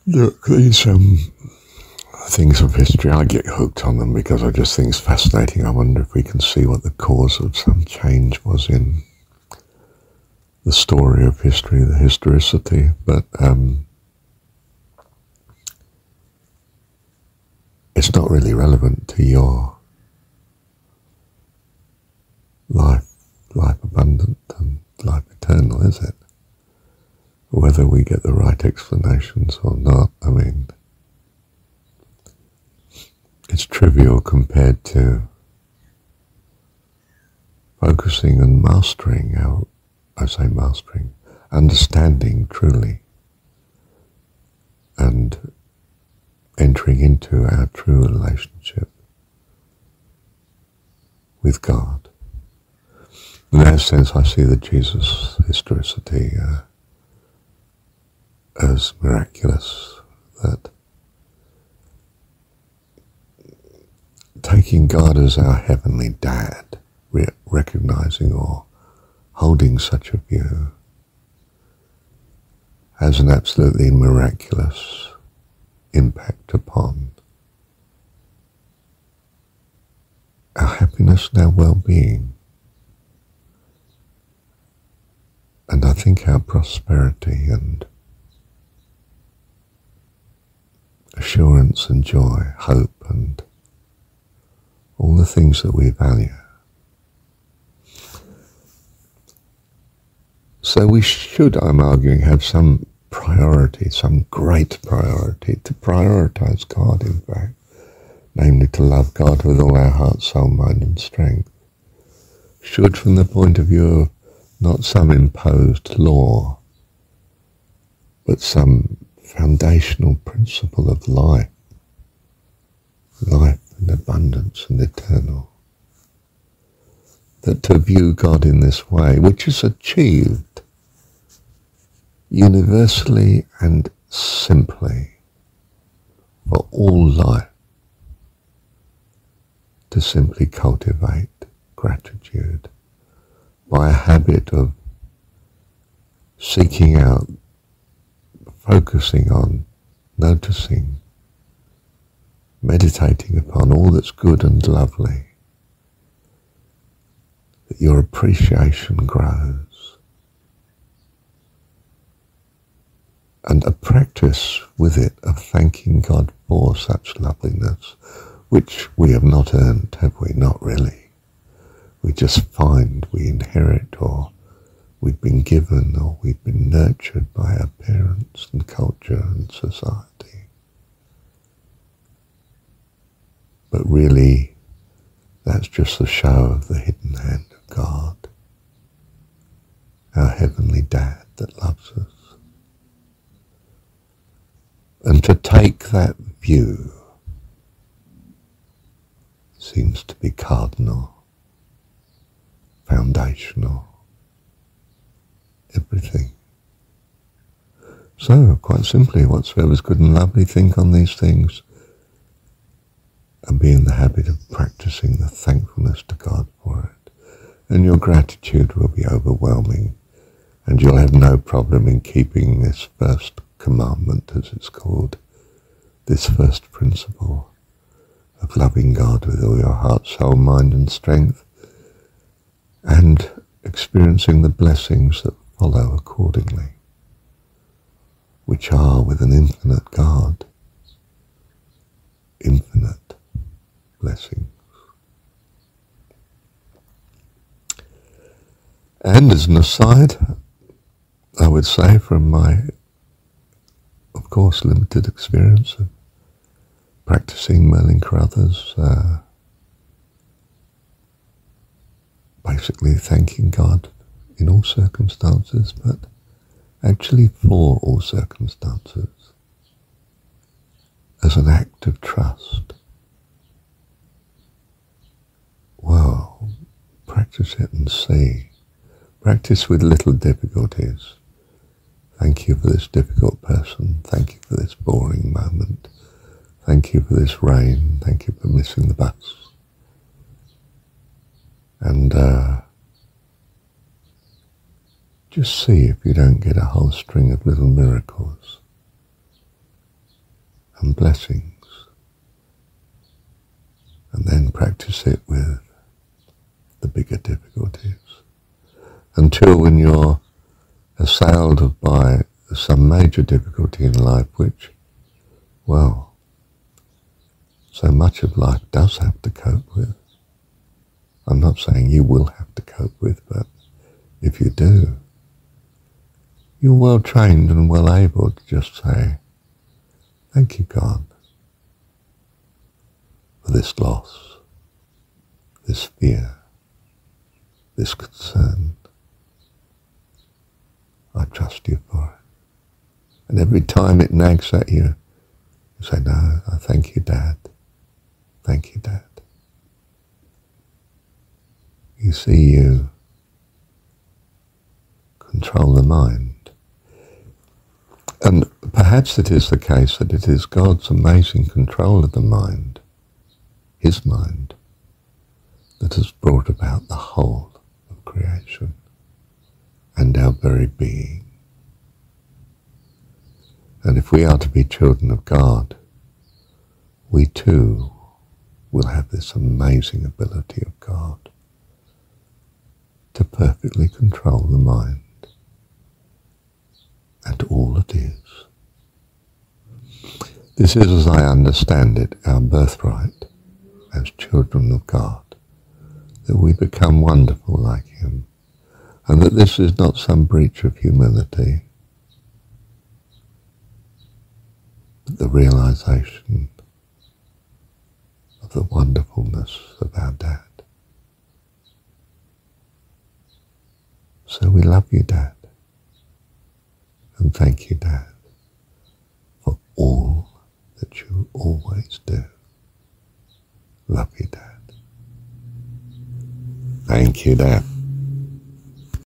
Look, these things of history, I get hooked on them because I just think it's fascinating. I wonder if we can see what the cause of some change was in the story of history, the historicity. But it's not really relevant to your life abundant and life eternal, is it? Whether we get the right explanations or not, I mean, it's trivial compared to focusing and mastering understanding truly, and entering into our true relationship with God. In that sense, I see the Jesus historicity as miraculous, that taking God as our heavenly dad, recognizing or holding such a view, has an absolutely miraculous impact upon our happiness and our well-being, and I think our prosperity and assurance and joy, hope, and all the things that we value. So we should, I'm arguing, have some priority, some great priority, to prioritize God, in fact, namely to love God with all our heart, soul, mind and strength. Should, from the point of view of not some imposed law, but some foundational principle of life and abundance and eternal. That to view God in this way, which is achieved universally and simply for all life, to simply cultivate gratitude by a habit of seeking out, focusing on, noticing, meditating upon all that's good and lovely, that your appreciation grows, and a practice with it of thanking God for such loveliness, which we have not earned, have we? Not really. We just find we inherit, or we've been given, or we've been nurtured by our parents and culture and society. But really, that's just the show of the hidden hand of God, our heavenly dad that loves us. And to take that view seems to be cardinal, foundational, everything. So, quite simply, whatsoever is good and lovely, think on these things, and be in the habit of practicing the thankfulness to God for it. And your gratitude will be overwhelming, and you'll have no problem in keeping this first commandment, as it's called, this first principle of loving God with all your heart, soul, mind and strength, and experiencing the blessings that follow accordingly, which are, with an infinite God, infinite blessings. And as an aside, I would say, from my, of course, limited experience of practicing Merlin Carruthers, basically thanking God in all circumstances, but actually for all circumstances, as an act of trust. Well, practice it and see. Practice with little difficulties. Thank you for this difficult person. Thank you for this boring moment. Thank you for this rain. Thank you for missing the bus. And just see if you don't get a whole string of little miracles and blessings. And then practice it with the bigger difficulties, until when you're assailed by some major difficulty in life, which, well, so much of life does have to cope with. I'm not saying you will have to cope with, but if you do, you're well trained and well able to just say, thank you, God, for this loss, this fear, this concern. I trust you for it. And every time it nags at you, you say, no, I thank you, Dad. Thank you, Dad. You see, you control the mind. And perhaps it is the case that it is God's amazing control of the mind, his mind, that has brought about the whole of creation and our very being. And if we are to be children of God, we too will have this amazing ability of God to perfectly control the mind and all it is. This is, as I understand it, our birthright as children of God, that we become wonderful like him, and that this is not some breach of humility, but the realization of the wonderfulness of our Dad. So we love you, Dad, and thank you, Dad, for all that you always do. Love you, Dad. Thank you, Dad.